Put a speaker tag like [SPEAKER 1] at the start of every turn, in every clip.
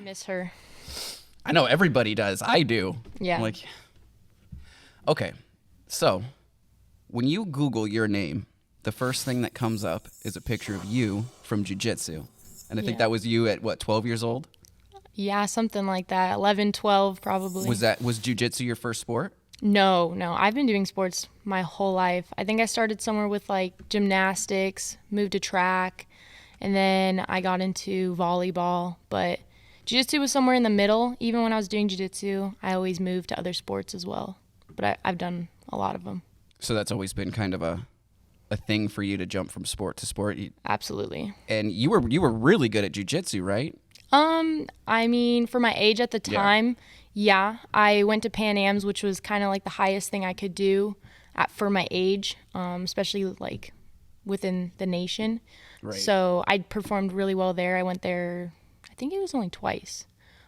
[SPEAKER 1] Miss her.
[SPEAKER 2] I know everybody does. I do.
[SPEAKER 1] Yeah.
[SPEAKER 2] Like, okay, so when you Google your name, the first thing that comes up is a picture of you from jiu-jitsu. And I think
[SPEAKER 1] Yeah.
[SPEAKER 2] that was you at, what, 12 years old?
[SPEAKER 1] Yeah, something like that. 11, 12 probably.
[SPEAKER 2] Was jiu-jitsu your first sport?
[SPEAKER 1] No. I've been doing sports my whole life. I think I started somewhere with like gymnastics, moved to track, and then I got into volleyball. But jiu-jitsu was somewhere in the middle. Even when I was doing jiu-jitsu, I always moved to other sports as well. But I've done a lot of them.
[SPEAKER 2] So that's always been kind of a thing for you to jump from sport to sport.
[SPEAKER 1] Absolutely.
[SPEAKER 2] And you were really good at jiu-jitsu, right?
[SPEAKER 1] I mean, for my age at the time, yeah, I went to Pan Am's, which was kind of like the highest thing I could do for my age, especially like within the nation.
[SPEAKER 2] Right.
[SPEAKER 1] So I performed really well there. I went there, I think it was only twice,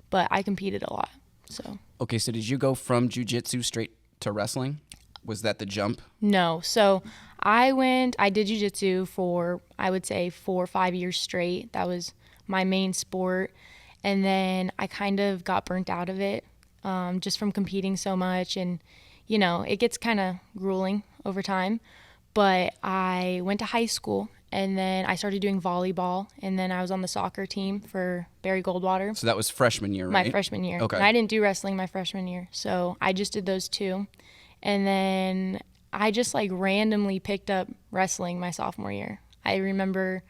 [SPEAKER 1] but I competed a lot. So.
[SPEAKER 2] Okay, so did you go from jiu-jitsu straight to wrestling? Was that the jump?
[SPEAKER 1] No. So I did jiu-jitsu for, I would say, 4 or 5 years straight. That was my main sport. And then I kind of got burnt out of it just from competing so much. And, you know, it gets kind of grueling over time. But I went to high school and then I started doing volleyball. And then I was on the soccer team for Barry Goldwater.
[SPEAKER 2] So that was freshman year, right?
[SPEAKER 1] My freshman year.
[SPEAKER 2] Okay.
[SPEAKER 1] And I didn't do wrestling my freshman year. So I just did those two. And then I just like randomly picked up wrestling my sophomore year. I remember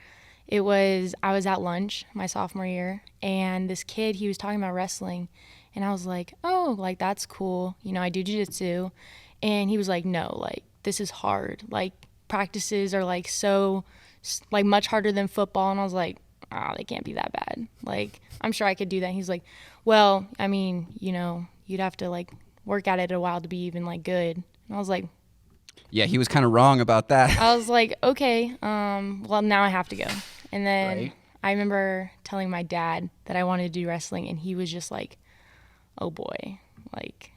[SPEAKER 1] I was at lunch my sophomore year and this kid, he was talking about wrestling and I was like, oh, like that's cool. You know, I do jiu-jitsu. And he was like, no, like this is hard. Like practices are like so like much harder than football. And I was like, they can't be that bad. Like, I'm sure I could do that. And he's like, well, I mean, you know, you'd have to like work at it a while to be even like good. And I was like,
[SPEAKER 2] yeah, he was kind of wrong about that.
[SPEAKER 1] I was like, okay, well now I have to go. And then
[SPEAKER 2] Right.
[SPEAKER 1] I remember telling my dad that I wanted to do wrestling and he was just like, oh boy, like.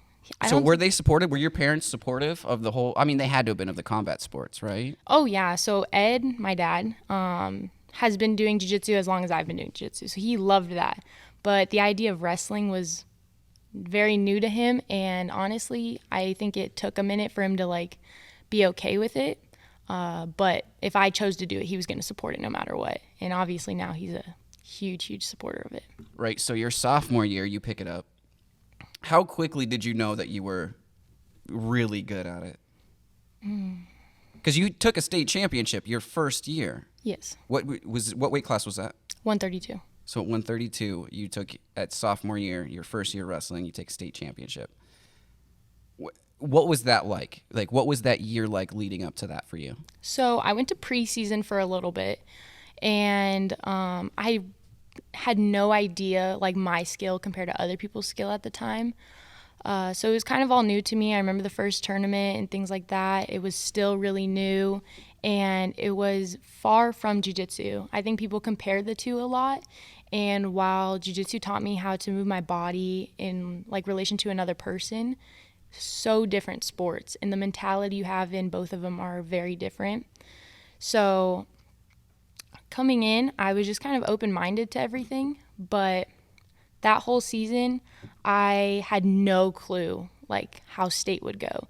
[SPEAKER 2] So were they supportive? Were your parents supportive of the whole? I mean, they had to have been of the combat sports, right?
[SPEAKER 1] Oh yeah, so Ed, my dad, has been doing jiu-jitsu as long as I've been doing jiu-jitsu, so he loved that. But the idea of wrestling was very new to him, and honestly, I think it took a minute for him to like be okay with it. But if I chose to do it, he was going to support it no matter what. And obviously now he's a huge supporter of it.
[SPEAKER 2] Right. So your sophomore year, you pick it up. How quickly did you know that you were really good at it? Because you took a state championship your first year.
[SPEAKER 1] Yes.
[SPEAKER 2] What weight class was that?
[SPEAKER 1] 132.
[SPEAKER 2] So at 132, you took at sophomore year, your first year wrestling, you take state championship. What was that like? Like, what was that year like leading up to that for you?
[SPEAKER 1] So I went to preseason for a little bit, and I had no idea like my skill compared to other people's skill at the time. So it was kind of all new to me. I remember the first tournament and things like that. It was still really new, and it was far from jiu-jitsu. I think people compare the two a lot, and while jiu-jitsu taught me how to move my body in like relation to another person, so different sports, and the mentality you have in both of them are very different. So coming in, I was just kind of open-minded to everything, but that whole season, I had no clue like how state would go.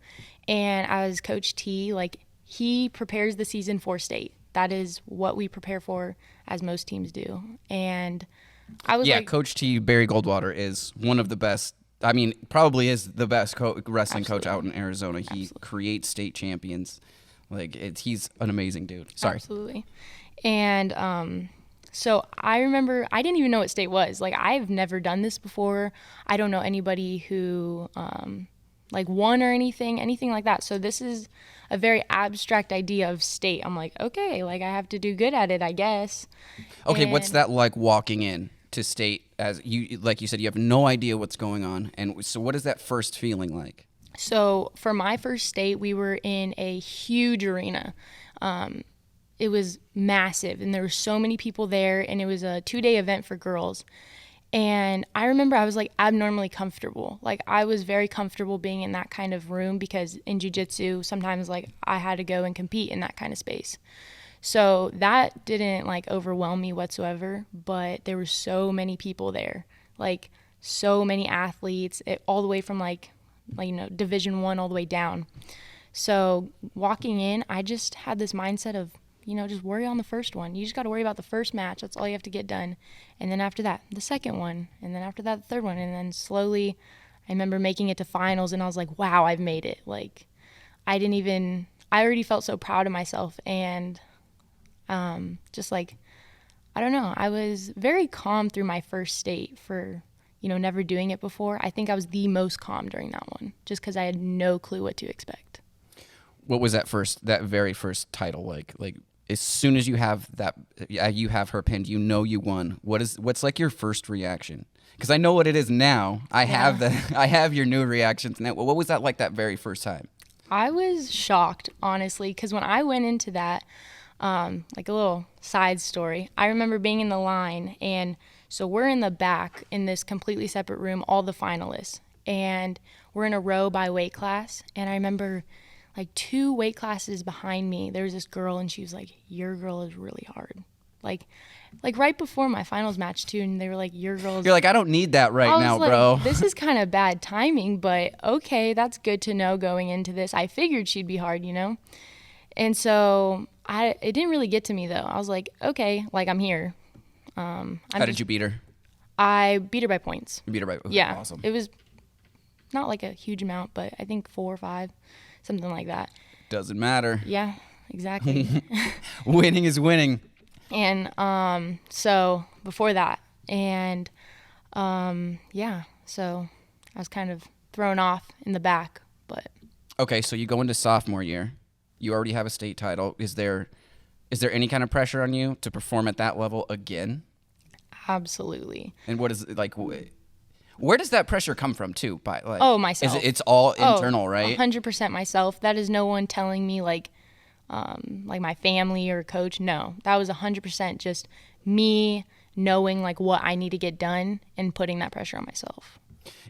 [SPEAKER 1] And as Coach T, like he prepares the season for state. That is what we prepare for, as most teams do. And I was like,
[SPEAKER 2] Coach T, Barry Goldwater, is one of the best. I mean, probably is the best wrestling coach out in Arizona. He creates state champions. Like he's an amazing dude. Sorry.
[SPEAKER 1] Absolutely. And so I remember I didn't even know what state was. Like I've never done this before. I don't know anybody who like won or anything like that. So this is a very abstract idea of state. I'm like, okay, like I have to do good at it, I guess.
[SPEAKER 2] Okay, what's that like walking in to state as you, like you said, you have no idea what's going on. And so what is that first feeling like?
[SPEAKER 1] So for my first state, we were in a huge arena. It was massive, and there were so many people there, and it was a 2-day event for girls. And I remember I was like abnormally comfortable. Like I was very comfortable being in that kind of room because in jiu-jitsu, sometimes like I had to go and compete in that kind of space. So that didn't like overwhelm me whatsoever, but there were so many people there. like so many athletes, all the way from Division 1 all the way down. So walking in, I just had this mindset of, just worry on the first one. You just got to worry about the first match. That's all you have to get done. And then after that, the second one. And then after that, the third one. And then slowly, I remember making it to finals, and I was like, wow, I've made it. Like, I already felt so proud of myself. And just like, I don't know, I was very calm through my first state for, never doing it before. I think I was the most calm during that one, just because I had no clue what to expect.
[SPEAKER 2] What was that very first title like? Like, as soon as you have that, you have her pinned, you won. What's like your first reaction? Because I know what it is now. I have your new reactions now. What was that like that very first time?
[SPEAKER 1] I was shocked, honestly, because when I went into that, like a little side story, I remember being in the line, and so we're in the back in this completely separate room, all the finalists, and we're in a row by weight class, and I remember like 2 weight classes behind me, there was this girl, and she was like, your girl is really hard. Like right before my finals match too, and they were like, your girl's...
[SPEAKER 2] You're like, I don't need that right now,
[SPEAKER 1] like,
[SPEAKER 2] bro.
[SPEAKER 1] This is kind of bad timing, but okay, that's good to know going into this. I figured she'd be hard, And so it didn't really get to me though. I was like, okay, like I'm here. How
[SPEAKER 2] did you beat her?
[SPEAKER 1] I beat her by points.
[SPEAKER 2] You beat her by okay,
[SPEAKER 1] yeah.
[SPEAKER 2] Awesome.
[SPEAKER 1] It was not like a huge amount, but I think 4 or 5, something like that.
[SPEAKER 2] Doesn't matter.
[SPEAKER 1] Yeah, exactly.
[SPEAKER 2] Winning is winning.
[SPEAKER 1] And so before that, and so I was kind of thrown off in the back, but
[SPEAKER 2] okay. So you go into sophomore year, you already have a state title. Is there any kind of pressure on you to perform at that level again?
[SPEAKER 1] Absolutely.
[SPEAKER 2] And what is like? Where does that pressure come from too?
[SPEAKER 1] Myself.
[SPEAKER 2] It's all internal, right?
[SPEAKER 1] 100% myself. That is no one telling me like my family or coach. No, that was 100% just me knowing like what I need to get done and putting that pressure on myself.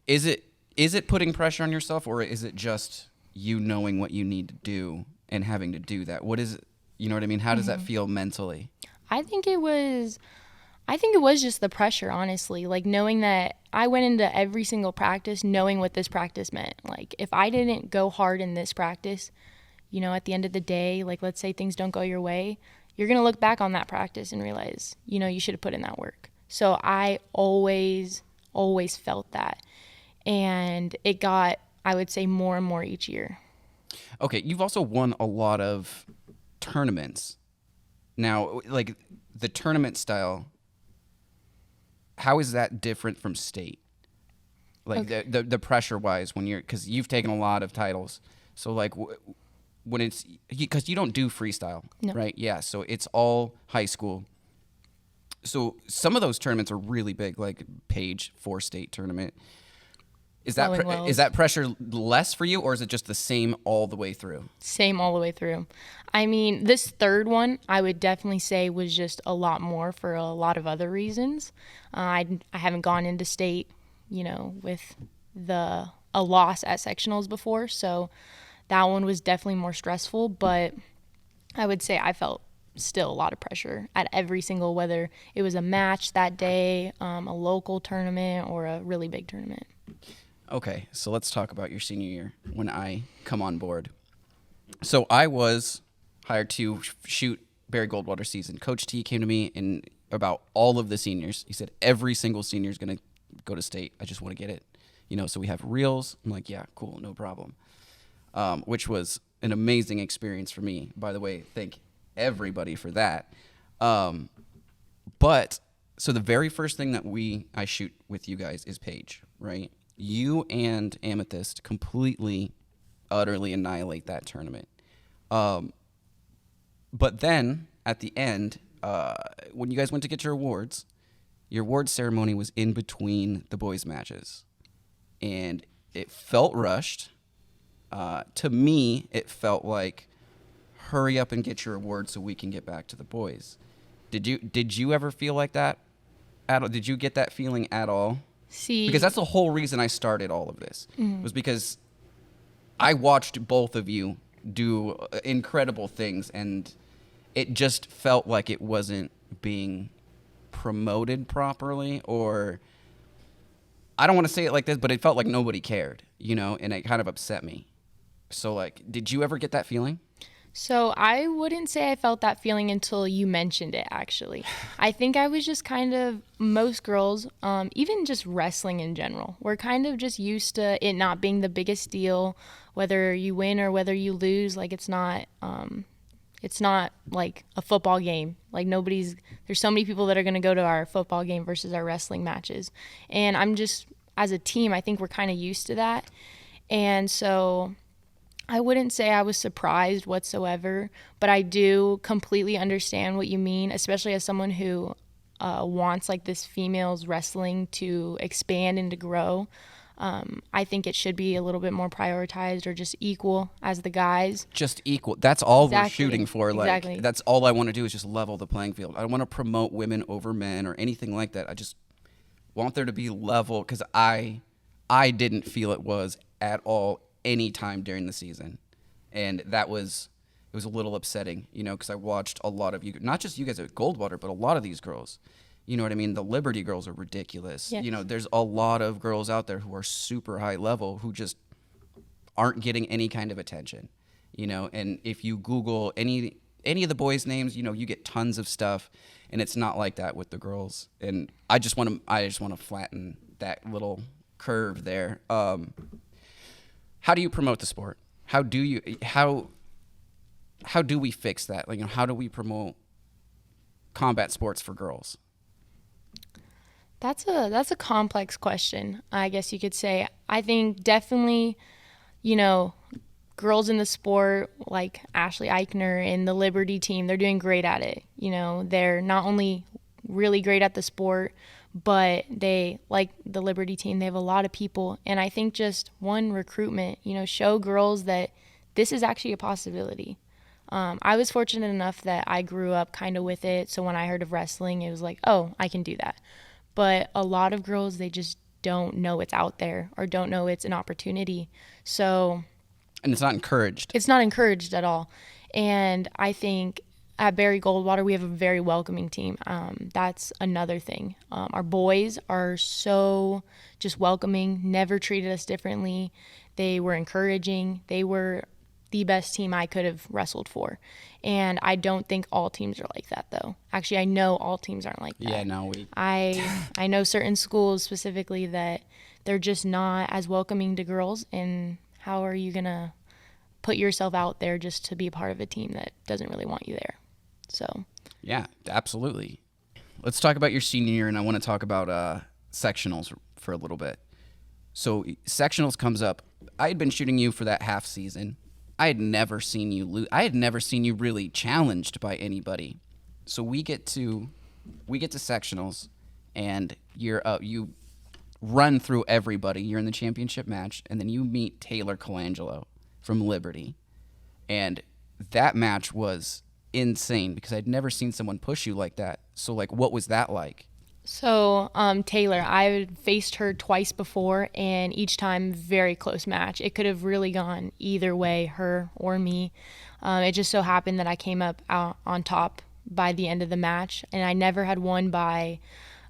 [SPEAKER 2] Is it putting pressure on yourself, or is it just you knowing what you need to do and having to do that? What is it? You know what I mean? How does that feel mentally?
[SPEAKER 1] I think it was just the pressure, honestly. Like knowing that I went into every single practice knowing what this practice meant. Like if I didn't go hard in this practice, at the end of the day, like let's say things don't go your way, you're going to look back on that practice and realize, you should have put in that work. So I always felt that. And it got, I would say, more and more each year.
[SPEAKER 2] Okay, you've also won a lot of tournaments. Now, like the tournament style, how is that different from state? Like the pressure-wise because you've taken a lot of titles. So like when it's, because you don't do freestyle,
[SPEAKER 1] no.
[SPEAKER 2] Right? Yeah, so it's all high school. So some of those tournaments are really big, like Page 4-state tournament. Is that pressure less for you, or is it just the same all the way through?
[SPEAKER 1] Same all the way through. I mean, this third one, I would definitely say was just a lot more for a lot of other reasons. I haven't gone into state, with a loss at sectionals before, so that one was definitely more stressful, but I would say I felt still a lot of pressure at every single, whether it was a match that day, a local tournament, or a really big tournament.
[SPEAKER 2] Okay, so let's talk about your senior year when I come on board. So I was hired to shoot Barry Goldwater's season. Coach T came to me and about all of the seniors. He said, every single senior is going to go to state. I just want to get it. So we have reels. I'm like, yeah, cool, no problem. Which was an amazing experience for me. By the way, thank everybody for that. But so the very first thing that I shoot with you guys is Page, right? You and Amethyst completely, utterly annihilate that tournament. But then at the end, when you guys went to get your awards ceremony was in between the boys' matches. And it felt rushed. To me, it felt like, hurry up and get your award so we can get back to the boys. Did you ever feel like that? Did you get that feeling at all?
[SPEAKER 1] See,
[SPEAKER 2] because that's the whole reason I started all of this, was because I watched both of you do incredible things, and it just felt like it wasn't being promoted properly, or I don't want to say it like this, but it felt like nobody cared, you know, and it kind of upset me. So, like, did you ever get that feeling?
[SPEAKER 1] So I wouldn't say I felt that feeling until you mentioned it, actually. I think I was just kind of, most girls, even just wrestling in general, we're kind of just used to it not being the biggest deal, whether you win or whether you lose. Like, it's not like a football game. Like, there's so many people that are going to go to our football game versus our wrestling matches. And I'm just, as a team, I think we're kind of used to that. And so I wouldn't say I was surprised whatsoever, but I do completely understand what you mean, especially as someone who wants like this females wrestling to expand and to grow. I think it should be a little bit more prioritized or just equal as the guys.
[SPEAKER 2] Just equal. That's all we're
[SPEAKER 1] Exactly.
[SPEAKER 2] shooting for. Like,
[SPEAKER 1] Exactly.
[SPEAKER 2] that's all I want to do is just level the playing field. I don't want to promote women over men or anything like that. I just want there to be level because I didn't feel it was at all any time during the season, and it was a little upsetting, you know, because I watched a lot of you, not just you guys at Goldwater, but a lot of these girls. You know what I mean? The Liberty girls are ridiculous.
[SPEAKER 1] Yes.
[SPEAKER 2] You know, there's a lot of girls out there who are super high level who just aren't getting any kind of attention. You know, and if you Google any of the boys' names, you know, you get tons of stuff, and it's not like that with the girls. And I just want to flatten that little curve there. How do you promote the sport? How do we fix that? Like, you know, how do we promote combat sports for girls?
[SPEAKER 1] That's a complex question, I guess you could say. I think definitely, you know, girls in the sport like Ashley Eichner and the Liberty team, they're doing great at it. You know, they're not only really great at the sport, but they, like the Liberty team, they have a lot of people. And I think just one, recruitment, you know, show girls that this is actually a possibility. I was fortunate enough that I grew up kind of with it. So when I heard of wrestling, it was like, oh, I can do that. But a lot of girls, they just don't know it's out there or don't know it's an opportunity. So
[SPEAKER 2] And it's not encouraged.
[SPEAKER 1] it's not encouraged at all. And I think at Barry Goldwater, we have a very welcoming team. That's another thing. Our boys are so just welcoming, never treated us differently. They were encouraging. They were the best team I could have wrestled for. And I don't think all teams are like that, though. Actually, I know all teams aren't like that.
[SPEAKER 2] Yeah, no,
[SPEAKER 1] I know certain schools specifically that they're just not as welcoming to girls. And how are you going to put yourself out there just to be a part of a team that doesn't really want you there? So
[SPEAKER 2] yeah, absolutely. Let's talk about your senior year, and I want to talk about sectionals for a little bit. So sectionals comes up. I had been shooting you for that half season. I had never seen you lose. I had never seen you really challenged by anybody. So we get to sectionals, and you run through everybody. You're in the championship match, and then you meet Taylor Colangelo from Liberty, and that match was insane because I'd never seen someone push you like that. So, like, what was that like?
[SPEAKER 1] So, Taylor, I faced her twice before, and each time very close match. It could have really gone either way, her or me. It just so happened that I came up out on top by the end of the match, and I never had won by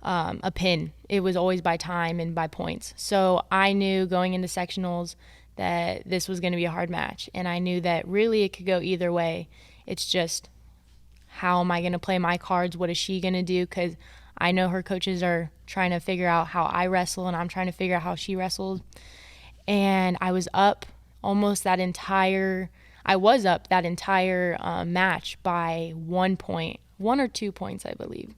[SPEAKER 1] a pin. It was always by time and by points. So I knew going into sectionals that this was going to be a hard match, and I knew that really it could go either way. It's just, how am I going to play my cards? What is she going to do? Because I know her coaches are trying to figure out how I wrestle, and I'm trying to figure out how she wrestled. And I was up that entire match by 1 point, 1 or 2 points, I believe.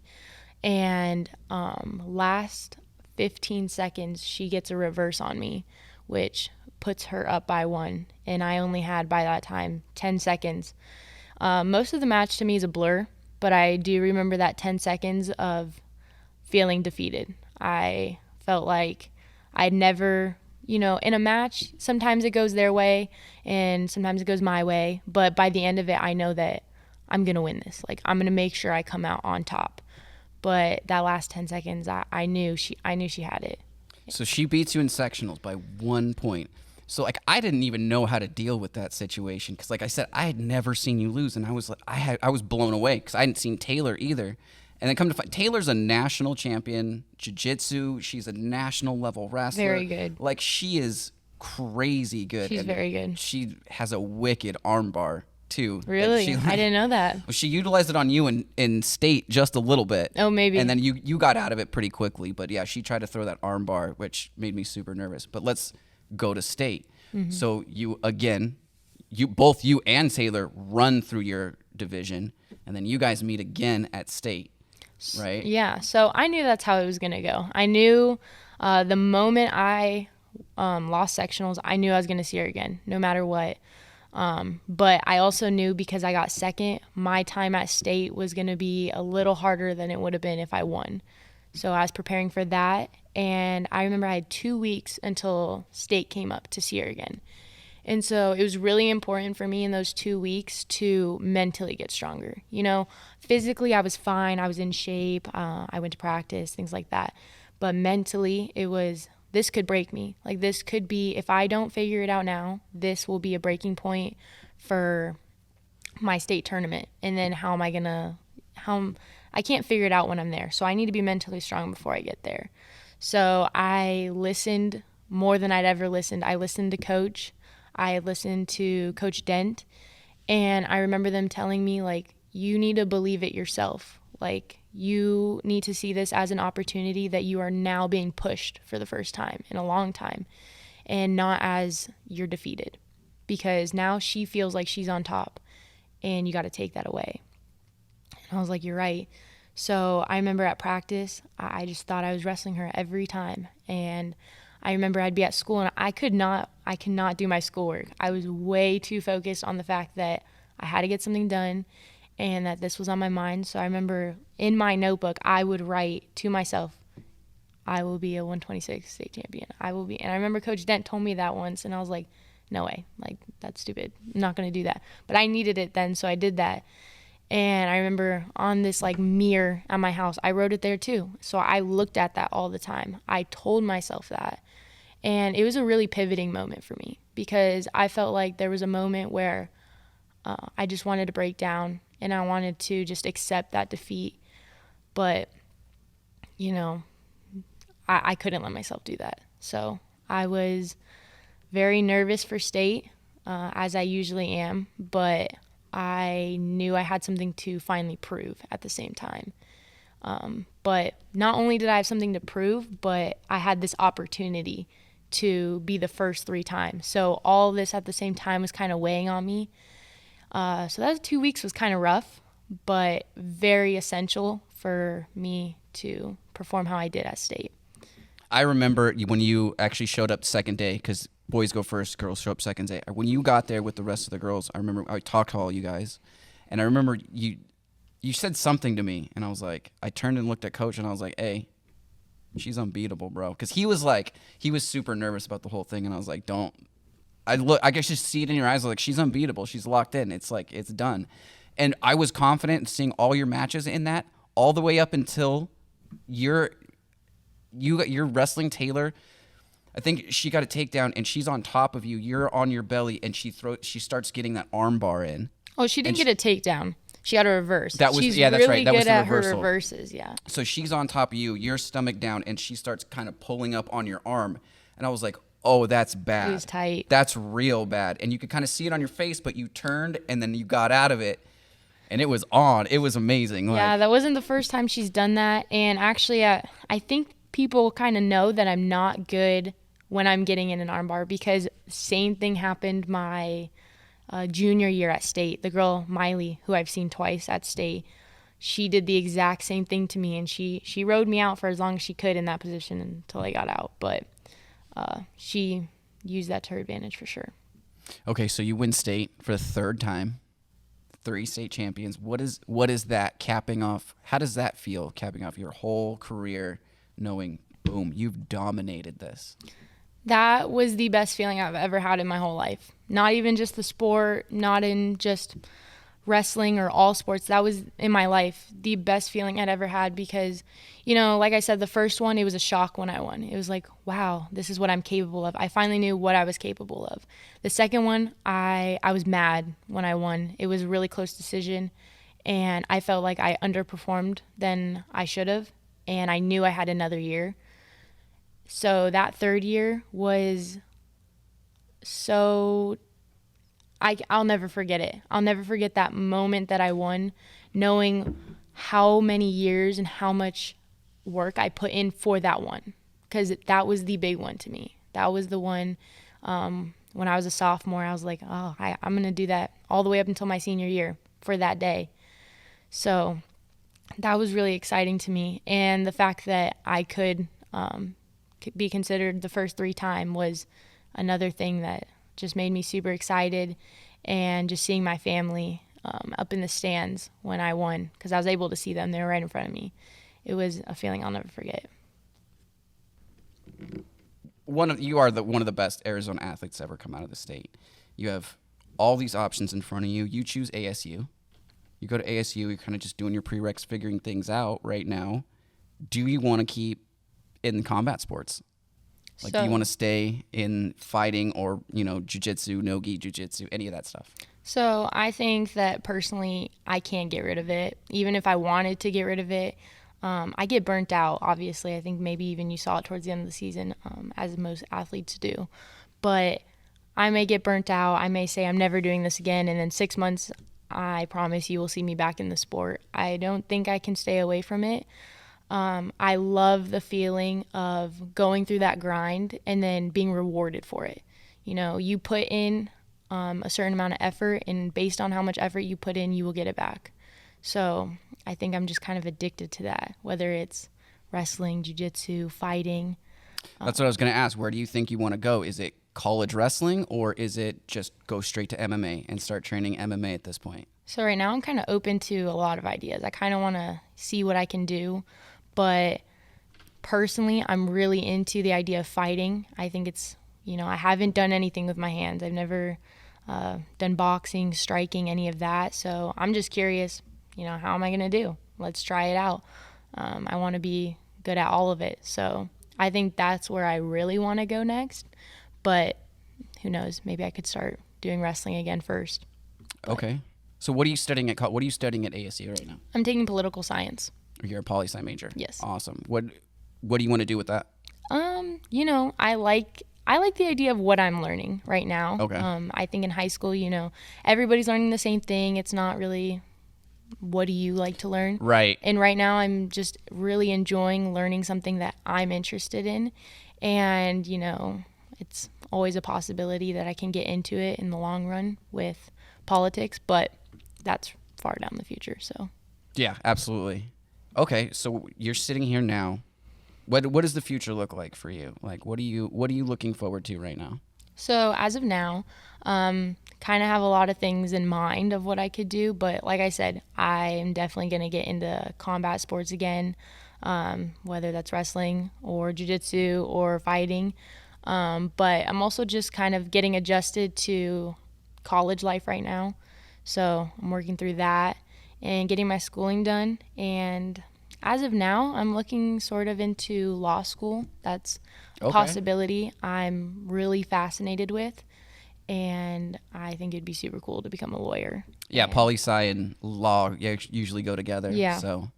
[SPEAKER 1] And last 15 seconds, she gets a reverse on me, which puts her up by 1. And I only had, by that time, 10 seconds. Most of the match to me is a blur, but I do remember that 10 seconds of feeling defeated. I felt like I'd never, in a match, sometimes it goes their way and sometimes it goes my way. But by the end of it, I know that I'm going to win this. Like, I'm going to make sure I come out on top. But that last 10 seconds, I knew she had it.
[SPEAKER 2] So she beats you in sectionals by 1 point. So, like, I didn't even know how to deal with that situation because, like I said, I had never seen you lose, and I was blown away because I hadn't seen Taylor either. And then come to find Taylor's a national champion, jiu-jitsu. She's a national level wrestler.
[SPEAKER 1] Very good.
[SPEAKER 2] Like, she is crazy good.
[SPEAKER 1] She's
[SPEAKER 2] and
[SPEAKER 1] very good.
[SPEAKER 2] She has a wicked arm bar too.
[SPEAKER 1] Really? I didn't know that.
[SPEAKER 2] She utilized it on you in state just a little bit.
[SPEAKER 1] Oh, maybe.
[SPEAKER 2] And then you got out of it pretty quickly. But yeah, she tried to throw that arm bar, which made me super nervous. But let's go to state. So you both you and Taylor run through your division, and then you guys meet again at state, right?
[SPEAKER 1] Yeah. So I knew that's how it was gonna go. I knew the moment I lost sectionals, I knew I was gonna see her again, no matter what. But I also knew because I got second, my time at state was going to be a little harder than it would have been if I won. So I was preparing for that. And I remember I had 2 weeks until state came up to see her again. And so it was really important for me in those 2 weeks to mentally get stronger. You know, physically I was fine. I was in shape. I went to practice, things like that. But mentally it was, this could break me. Like, this could be, if I don't figure it out now, this will be a breaking point for my state tournament. And then I can't figure it out when I'm there. So I need to be mentally strong before I get there. So I listened more than I'd ever listened. I listened to Coach. I listened to Coach Dent. And I remember them telling me, like, you need to believe it yourself. Like, you need to see this as an opportunity that you are now being pushed for the first time in a long time, and not as you're defeated, because now she feels like she's on top and you got to take that away. And I was like, you're right. So I remember at practice, I just thought I was wrestling her every time. And I remember I'd be at school and I could not do my schoolwork. I was way too focused on the fact that I had to get something done and that this was on my mind. So I remember in my notebook, I would write to myself, I will be a 126 state champion. I will be. And I remember Coach Dent told me that once, and I was like, no way. Like, that's stupid. I'm not going to do that. But I needed it then, so I did that. And I remember on this, like, mirror at my house, I wrote it there too. So I looked at that all the time. I told myself that. And it was a really pivoting moment for me, because I felt like there was a moment where I just wanted to break down and I wanted to just accept that defeat. But, you know, I couldn't let myself do that. So I was very nervous for state, as I usually am, but I knew I had something to finally prove at the same time. But not only did I have something to prove, but I had this opportunity to be the first 3 times. So all this at the same time was kind of weighing on me. So that 2 weeks was kind of rough, but very essential for me to perform how I did at state.
[SPEAKER 2] I remember when you actually showed up second day, because boys go first, girls show up second day. When you got there with the rest of the girls, I remember I talked to all you guys, and I remember you said something to me, and I was like, I turned and looked at Coach, and I was like, hey, she's unbeatable, bro. Because he was super nervous about the whole thing, and I was like, I guess just see it in your eyes, like, she's unbeatable. She's locked in. It's like, it's done. And I was confident in seeing all your matches in that, all the way up until you're wrestling Taylor. I think she got a takedown, and she's on top of you. You're on your belly, and she starts getting that arm bar in.
[SPEAKER 1] Oh, she didn't get a takedown. She got a reverse.
[SPEAKER 2] She's
[SPEAKER 1] that's
[SPEAKER 2] really
[SPEAKER 1] right. That
[SPEAKER 2] was
[SPEAKER 1] good
[SPEAKER 2] the
[SPEAKER 1] at
[SPEAKER 2] reversal.
[SPEAKER 1] her reverses, yeah.
[SPEAKER 2] So she's on top of you, your stomach down, and she starts kind of pulling up on your arm. And I was like, oh, that's bad.
[SPEAKER 1] It was tight.
[SPEAKER 2] That's real bad. And you could kind of see it on your face, but you turned, and then you got out of it, and it was on. It was amazing.
[SPEAKER 1] Yeah, that wasn't the first time she's done that. And actually, I think people kind of know that I'm not good when I'm getting in an armbar, because same thing happened my junior year at state. The girl, Miley, who I've seen twice at state, she did the exact same thing to me, and she rode me out for as long as she could in that position until I got out. But she used that to her advantage for sure.
[SPEAKER 2] Okay, so you win state for the 3rd time, 3 state champions. What is that capping off? How does that feel, capping off your whole career, knowing, boom, you've dominated this?
[SPEAKER 1] That was the best feeling I've ever had in my whole life. Not even just the sport, not in just wrestling or all sports. That was in my life the best feeling I'd ever had, because, you know, like I said, the first one, it was a shock when I won. It was like, wow, this is what I'm capable of. I finally knew what I was capable of. The second one, I was mad when I won. It was a really close decision, and I felt like I underperformed than I should have, and I knew I had another year. So that third year was so I'll never forget it. I'll never forget that moment that I won, knowing how many years and how much work I put in for that one, because that was the big one to me. That was the one when I was a sophomore. I was like, oh, I'm going to do that all the way up until my senior year for that day. So that was really exciting to me. And the fact that I could be considered the first 3 time was another thing that just made me super excited. And just seeing my family up in the stands when I won, because I was able to see them. They were right in front of me. It was a feeling I'll never forget.
[SPEAKER 2] You are one of the best Arizona athletes to ever come out of the state. You have all these options in front of you. You choose ASU. You go to ASU, you're kind of just doing your prereqs, figuring things out right now. Do you want to keep in combat sports? Like, do you want to stay in fighting or, jiu-jitsu, no-gi jiu-jitsu, any of that stuff?
[SPEAKER 1] So I think that personally I can't get rid of it. Even if I wanted to get rid of it, I get burnt out, obviously. I think maybe even you saw it towards the end of the season, as most athletes do. But I may get burnt out. I may say I'm never doing this again, and then 6 months, I promise you will see me back in the sport. I don't think I can stay away from it. I love the feeling of going through that grind and then being rewarded for it. You put in a certain amount of effort, and based on how much effort you put in, you will get it back. So I think I'm just kind of addicted to that, whether it's wrestling, jiu-jitsu, fighting.
[SPEAKER 2] That's what I was going to ask. Where do you think you want to go? Is it college wrestling, or is it just go straight to MMA and start training MMA at this point?
[SPEAKER 1] So right now I'm kind of open to a lot of ideas. I kind of want to see what I can do, but personally I'm really into the idea of fighting. I think it's, I haven't done anything with my hands. I've never done boxing, striking, any of that. So I'm just curious, how am I going to do? Let's try it out. I want to be good at all of it. So I think that's where I really want to go next. But who knows? Maybe I could start doing wrestling again first.
[SPEAKER 2] Okay. So what are you studying at ASU right now?
[SPEAKER 1] I'm taking political science.
[SPEAKER 2] You're a poli-sci major.
[SPEAKER 1] Yes.
[SPEAKER 2] Awesome. What do you want to do with that?
[SPEAKER 1] I like the idea of what I'm learning right now.
[SPEAKER 2] Okay.
[SPEAKER 1] I think in high school, everybody's learning the same thing. It's not really what do you like to learn.
[SPEAKER 2] Right.
[SPEAKER 1] And right now I'm just really enjoying learning something that I'm interested in. And, it's always a possibility that I can get into it in the long run with politics, but that's far down the future. So.
[SPEAKER 2] Yeah, absolutely. Okay, so you're sitting here now. What does the future look like for you? Like, what are you looking forward to right now?
[SPEAKER 1] So as of now, kind of have a lot of things in mind of what I could do, but like I said, I am definitely going to get into combat sports again, whether that's wrestling or jiu-jitsu or fighting. But I'm also just kind of getting adjusted to college life right now. So I'm working through that and getting my schooling done. And as of now, I'm looking sort of into law school. That's a possibility I'm really fascinated with. And I think it'd be super cool to become a lawyer.
[SPEAKER 2] Yeah, poli-sci and law usually go together.
[SPEAKER 1] Yeah. So.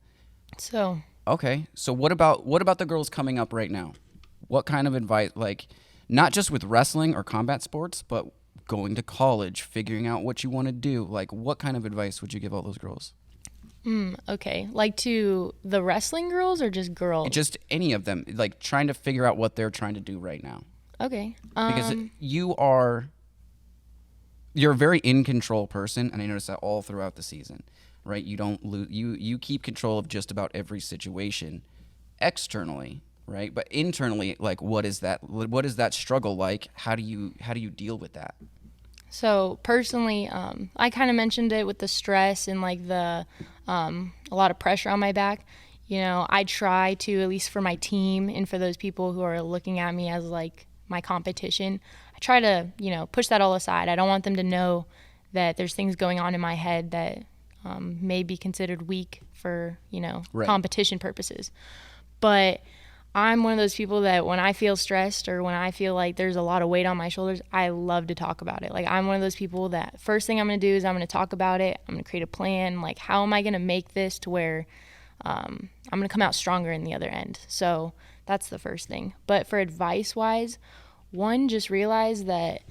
[SPEAKER 2] Okay. So what about the girls coming up right now? What kind of advice, like, not just with wrestling or combat sports, but going to college, figuring out what you want to do? Like, what kind of advice would you give all those girls?
[SPEAKER 1] Okay. Like to the wrestling girls or just girls?
[SPEAKER 2] Just any of them, like trying to figure out what they're trying to do right now.
[SPEAKER 1] Okay.
[SPEAKER 2] Because you're a very in control person, and I noticed that all throughout the season, right? You don't lose. You keep control of just about every situation externally, right? But internally, like, what is that struggle like? How do you deal with that?
[SPEAKER 1] So personally, I kind of mentioned it with the stress and like a lot of pressure on my back. I try to, at least for my team and for those people who are looking at me as like my competition, I try to, push that all aside. I don't want them to know that there's things going on in my head that may be considered weak for,
[SPEAKER 2] Right.
[SPEAKER 1] competition purposes. But I'm one of those people that when I feel stressed or when I feel like there's a lot of weight on my shoulders, I love to talk about it. Like, I'm one of those people that first thing I'm going to do is I'm going to talk about it. I'm going to create a plan. Like, how am I going to make this to where I'm going to come out stronger in the other end? So that's the first thing. But for advice wise, one, just realize that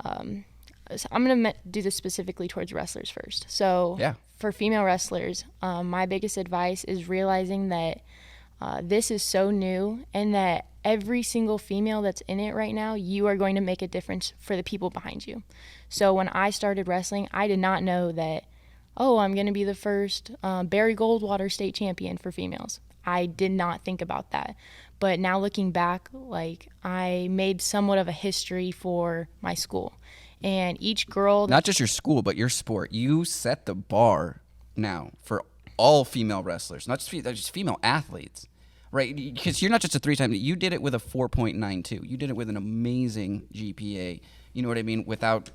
[SPEAKER 1] so I'm going to do this specifically towards wrestlers first. So
[SPEAKER 2] Yeah.
[SPEAKER 1] for female wrestlers, my biggest advice is realizing that this is so new and that every single female that's in it right now, you are going to make a difference for the people behind you. So when I started wrestling, I did not know that, oh, I'm going to be the first Barry Goldwater state champion for females. I did not think about that. But now looking back, like, I made somewhat of a history for my school. And each girl...
[SPEAKER 2] Not just your school, but your sport. You set the bar now for all female wrestlers, not just female athletes, right? Because you're not just a 3-time. You did it with a 4.92. You did it with an amazing GPA. You know what I mean? Without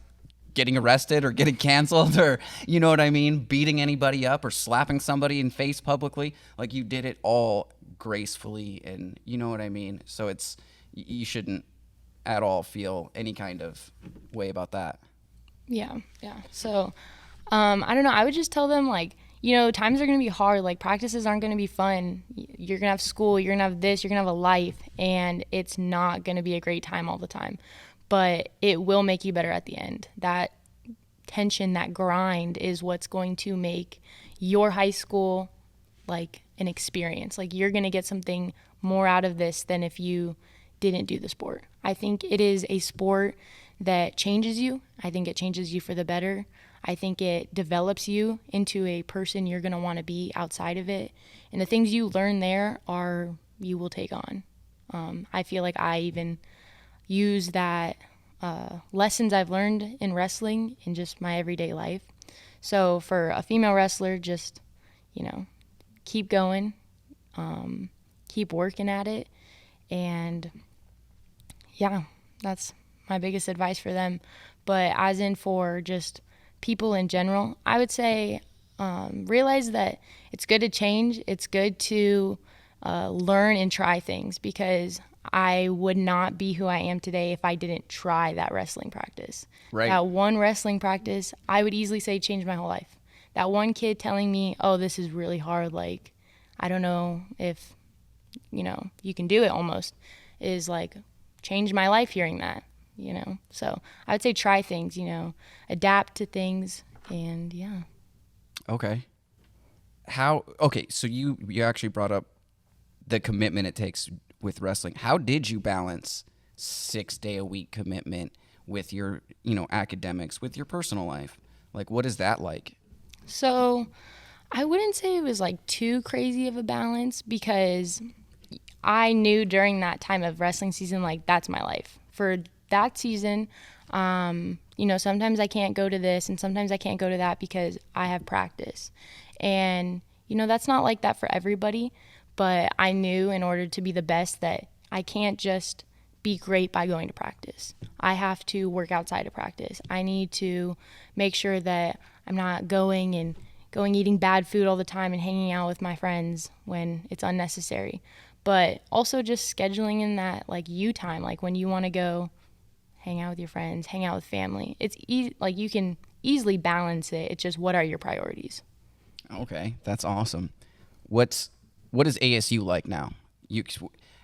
[SPEAKER 2] getting arrested or getting canceled or, you know what I mean, beating anybody up or slapping somebody in face publicly. Like, you did it all gracefully, and you know what I mean? So you shouldn't at all feel any kind of way about that.
[SPEAKER 1] Yeah. So, I don't know. I would just tell them, like, you know, times are going to be hard. Like, practices aren't going to be fun. You're going to have school. You're going to have this. You're going to have a life. And it's not going to be a great time all the time. But it will make you better at the end. That tension, that grind is what's going to make your high school, like, an experience. Like, you're going to get something more out of this than if you didn't do the sport. I think it is a sport that changes you. I think it changes you for the better. I think it develops you into a person you're going to want to be outside of it. And the things you learn there you will take on. I feel like I even use that lessons I've learned in wrestling in just my everyday life. So for a female wrestler, just, you know, keep going, keep working at it. And yeah, that's my biggest advice for them. But as in for just people in general, I would say realize that it's good to change. It's good to learn and try things, because I would not be who I am today if I didn't try that wrestling practice.
[SPEAKER 2] Right.
[SPEAKER 1] That one wrestling practice, I would easily say changed my whole life. That one kid telling me, oh, this is really hard, like, I don't know if, you know, you can do it almost, is like changed my life hearing that. You know, so I would say try things, you know, adapt to things, and yeah.
[SPEAKER 2] Okay. So you actually brought up the commitment it takes with wrestling. How did you balance 6-day-a-week commitment with your, you know, academics, with your personal life? Like, what is that like?
[SPEAKER 1] So I wouldn't say it was like too crazy of a balance, because I knew during that time of wrestling season, like, that's my life. For that season, you know, sometimes I can't go to this and sometimes I can't go to that because I have practice. And, you know, that's not like that for everybody, but I knew in order to be the best that I can't just be great by going to practice. I have to work outside of practice. I need to make sure that I'm not going eating bad food all the time and hanging out with my friends when it's unnecessary. But also just scheduling in that, like, you time, like when you want to go hang out with your friends, hang out with family. It's easy, like, you can easily balance it. It's just, what are your priorities?
[SPEAKER 2] Okay, that's awesome. What is ASU like now?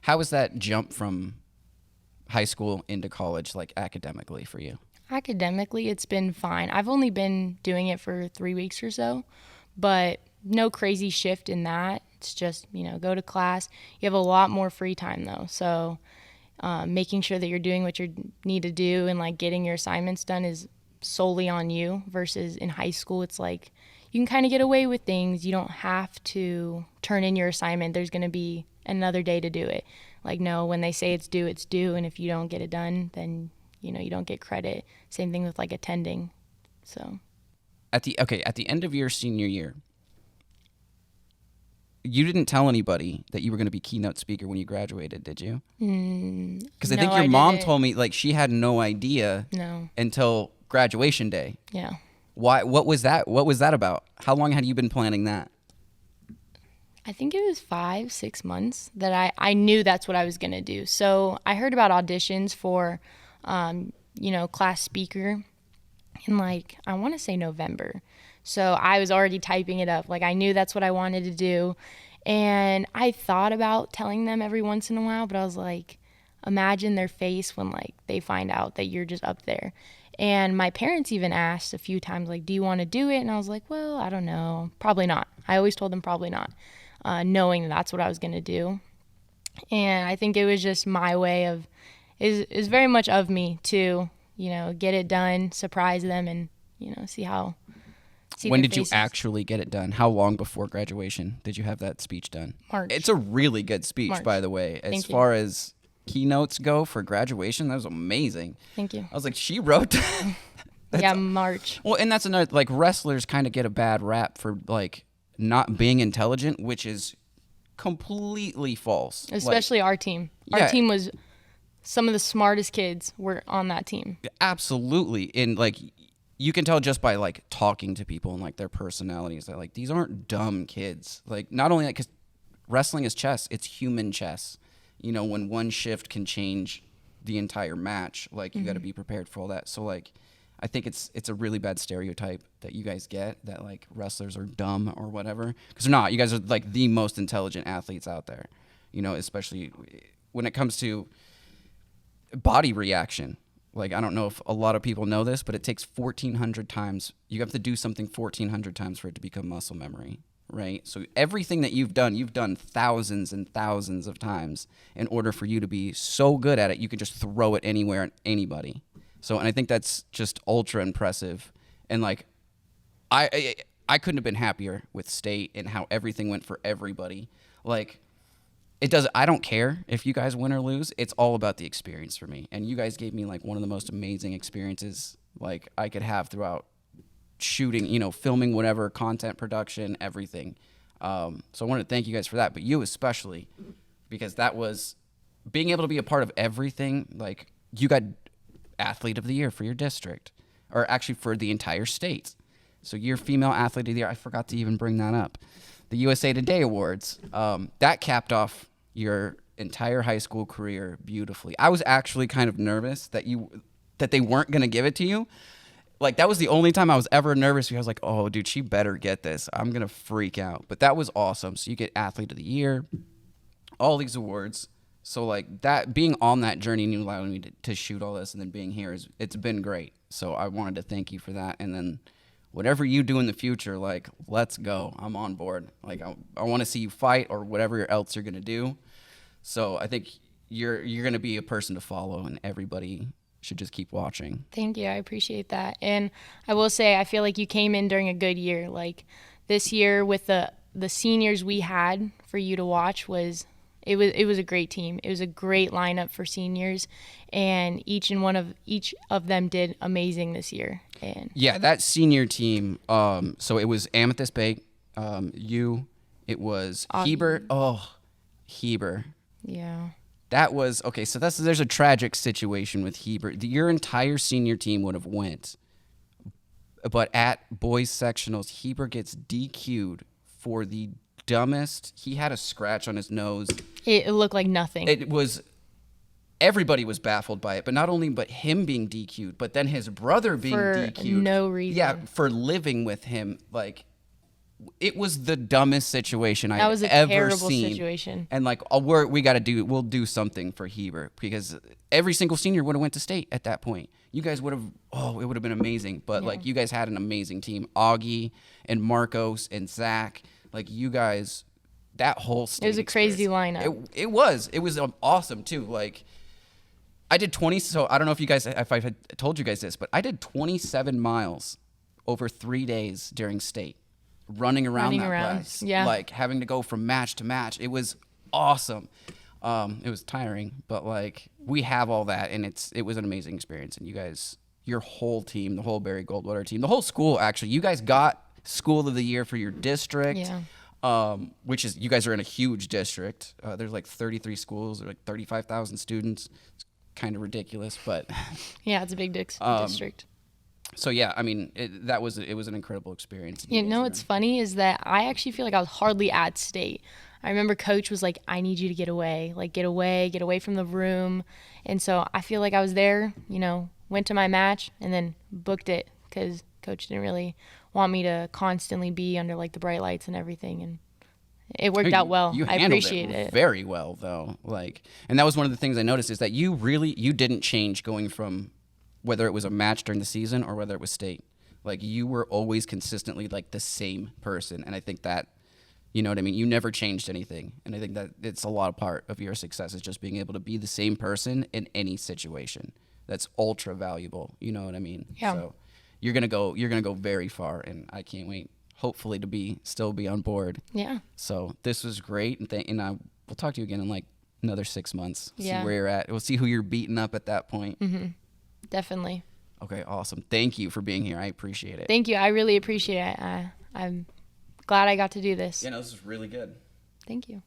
[SPEAKER 2] How is that jump from high school into college, like, academically for you?
[SPEAKER 1] Academically, it's been fine. I've only been doing it for 3 weeks or so, but no crazy shift in that. It's just, you know, go to class. You have a lot more free time, though, so making sure that you're doing what you need to do and, like, getting your assignments done is solely on you, versus in high school it's like you can kind of get away with things. You don't have to turn in your assignment. There's going to be another day to do it. Like, no, when they say it's due, and if you don't get it done, then, you know, you don't get credit. Same thing with, like, attending. So
[SPEAKER 2] At the end of your senior year, you didn't tell anybody that you were going to be keynote speaker when you graduated, did you? Because I think your mom told me, like, she had no idea until graduation day.
[SPEAKER 1] Yeah.
[SPEAKER 2] Why? What was that? What was that about? How long had you been planning that?
[SPEAKER 1] I think it was 5, 6 months that I knew that's what I was going to do. So I heard about auditions for, class speaker in like, I want to say November. So I was already typing it up. Like I knew that's what I wanted to do. And I thought about telling them every once in a while, but I was like, imagine their face when like they find out that you're just up there. And my parents even asked a few times, like, do you want to do it? And I was like, well, I don't know. Probably not. I always told them probably not, knowing that's what I was going to do. And I think it was just my way of, is very much of me to, get it done, surprise them, and, see
[SPEAKER 2] When
[SPEAKER 1] their
[SPEAKER 2] did you
[SPEAKER 1] faces.
[SPEAKER 2] actually get it done? How long before graduation did you have that speech done?
[SPEAKER 1] March.
[SPEAKER 2] It's a really good speech,
[SPEAKER 1] March.
[SPEAKER 2] by the way. As
[SPEAKER 1] Thank you.
[SPEAKER 2] far as keynotes go for graduation, that was amazing.
[SPEAKER 1] Thank you.
[SPEAKER 2] I was like, she wrote that.
[SPEAKER 1] Yeah, March.
[SPEAKER 2] Well, and that's another, like, wrestlers kind of get a bad rap for, like, not being intelligent, which is completely false.
[SPEAKER 1] Especially our team.
[SPEAKER 2] Yeah.
[SPEAKER 1] Our team was some of the smartest kids were on that team.
[SPEAKER 2] Absolutely. And, like, you can tell just by, like, talking to people and, like, their personalities that, like, these aren't dumb kids. Like, not only that, because wrestling is chess, it's human chess. When one shift can change the entire match, like, you got to be prepared for all that. So, like, I think it's a really bad stereotype that you guys get, that, like, wrestlers are dumb or whatever. Because they're not. You guys are, like, the most intelligent athletes out there, especially when it comes to body reaction. Like, I don't know if a lot of people know this, but it takes 1,400 times. You have to do something 1,400 times for it to become muscle memory, right? So everything that you've done thousands and thousands of times in order for you to be so good at it, you can just throw it anywhere at anybody. So, and I think that's just ultra impressive. And, like, I couldn't have been happier with state and how everything went for everybody. Like, I don't care if you guys win or lose. It's all about the experience for me. And you guys gave me, like, one of the most amazing experiences, like, I could have throughout shooting, filming, whatever, content production, everything. So I want to thank you guys for that, but you especially, because that was being able to be a part of everything. Like, you got athlete of the year for your district, or actually for the entire state. So you're female athlete of the year. I forgot to even bring that up. The USA Today Awards, that capped off your entire high school career beautifully. I was actually kind of nervous that they weren't going to give it to you. Like, that was the only time I was ever nervous, because I was like, oh, dude, she better get this. I'm going to freak out. But that was awesome. So you get athlete of the year, all these awards. So, like, that, being on that journey and you allowing me to shoot all this and then being here, it's been great. So I wanted to thank you for that. And then whatever you do in the future, like, let's go. I'm on board. Like, I want to see you fight or whatever else you're going to do. So I think you're going to be a person to follow, and everybody should just keep watching.
[SPEAKER 1] Thank you. I appreciate that. And I will say, I feel like you came in during a good year. Like, this year with the seniors we had for you to watch was a great team. It was a great lineup for seniors, and each of them did amazing this year. And
[SPEAKER 2] yeah, that senior team. So it was Amethyst Bay, it was Heber. Oh, Heber.
[SPEAKER 1] Yeah.
[SPEAKER 2] That was okay. So there's a tragic situation with Heber. Your entire senior team would have went, but at boys sectionals, Heber gets DQ'd for the dumbest. He had a scratch on his nose.
[SPEAKER 1] It looked like nothing.
[SPEAKER 2] Everybody was baffled by it, but not only him being DQ'd, but then his brother being
[SPEAKER 1] for
[SPEAKER 2] DQ'd.
[SPEAKER 1] no reason.
[SPEAKER 2] Yeah, for living with him. Like, it was the dumbest situation I've ever seen.
[SPEAKER 1] That was a terrible situation.
[SPEAKER 2] And, like, we'll do something for Heber, because every single senior would have went to state at that point. You guys would have, it would have been amazing. But, like, you guys had an amazing team. Augie and Marcos and Zach. Like, you guys, that whole state.
[SPEAKER 1] It was a crazy lineup.
[SPEAKER 2] It was awesome too. Like, I did 20. So I don't know if I had told you guys this, but I did 27 miles over 3 days during state, running around place.
[SPEAKER 1] Yeah.
[SPEAKER 2] Like, having to go from match to match. It was awesome. It was tiring, but, like, we have all that, and it was an amazing experience. And you guys, your whole team, the whole Barry Goldwater team, the whole school, actually, you guys got School of the Year for your district.
[SPEAKER 1] Yeah.
[SPEAKER 2] Which is, you guys are in a huge district. There's like 33 schools, or like 35,000 students. It's kind of ridiculous, but
[SPEAKER 1] yeah, it's a big district.
[SPEAKER 2] So yeah, I mean, it was an incredible experience.
[SPEAKER 1] You know what's funny is that I actually feel like I was hardly at state. I remember coach was like, I need you to get away. Like, get away from the room. And so I feel like I was there, you know, went to my match and then booked it because coach didn't really want me to constantly be under like the bright lights and everything. And it worked out well.
[SPEAKER 2] You
[SPEAKER 1] I
[SPEAKER 2] handled
[SPEAKER 1] appreciate it.
[SPEAKER 2] very well, though. Like, and that was one of the things I noticed is that you didn't change going from whether it was a match during the season or whether it was state. Like, you were always consistently like the same person, and I think that, you know what I mean. You never changed anything, and I think that it's a lot of part of your success is just being able to be the same person in any situation. That's ultra valuable. You know what I mean?
[SPEAKER 1] Yeah.
[SPEAKER 2] So you're gonna go very far, and I can't wait. Hopefully to still be on board.
[SPEAKER 1] Yeah.
[SPEAKER 2] So this was great, and we'll talk to you again in like another 6 months.
[SPEAKER 1] Yeah.
[SPEAKER 2] See where you're at. We'll see who you're beating up at that point.
[SPEAKER 1] Mm-hmm. Definitely.
[SPEAKER 2] Okay, awesome. Thank you for being here. I appreciate it.
[SPEAKER 1] Thank you. I really appreciate it. I'm glad I got to do this.
[SPEAKER 2] Yeah, no, this is really good.
[SPEAKER 1] Thank you.